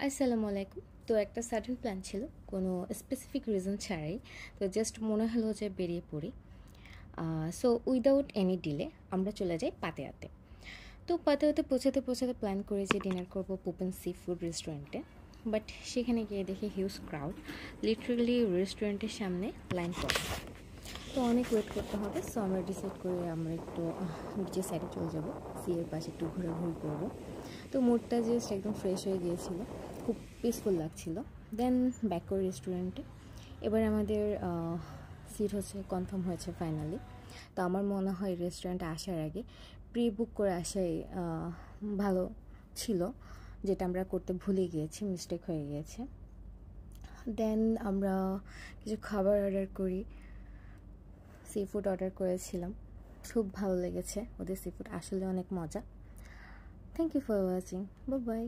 আসসালামু আলাইকুম। তো একটা সাডেন প্ল্যান ছিল, কোনো স্পেসিফিক রিজন ছাড়াই। তো জাস্ট মনে হলো যে বেরিয়ে পড়ি। সো উইদাউট এনি ডিলে আমরা চলে যাই পাতেয়াতে। তো পাতেয়াতে পৌঁছাতে পৌঁছাতে প্ল্যান করি যে ডিনার করবো পুপেন সি ফুড রেস্টুরেন্টে। বাট সেখানে গিয়ে দেখি হিউজ ক্রাউড, লিটারেলি রেস্টুরেন্টের সামনে লাইন পড়ে। তো অনেক ওয়েট করতে হবে। সো আমরা ডিসাইড করি আমরা একটু বিচের সাইডে চলে যাব, সিয়ের পাশে একটু ঘোরাঘুরি করবো। তো মুডটা জাস্ট একদম ফ্রেশ হয়ে গিয়েছিলো, খুব পিসফুল লাগছিল। দেন ব্যাক করে রেস্টুরেন্টে। এবার আমাদের সিট কনফার্ম হয়েছে ফাইনালি। তো আমার মনে হয় রেস্টুরেন্টে আসার আগে প্রি বুক করে আসাই ভালো ছিল, যেটা আমরা করতে ভুলে গিয়েছি, মিস্টেক হয়ে গিয়েছে। দেন আমরা কিছু খাবার অর্ডার করি, সি ফুড অর্ডার করেছিলাম। খুব ভালো লেগেছে, ওদের সি ফুড আসলে অনেক মজা। Thank you for watching, bye by.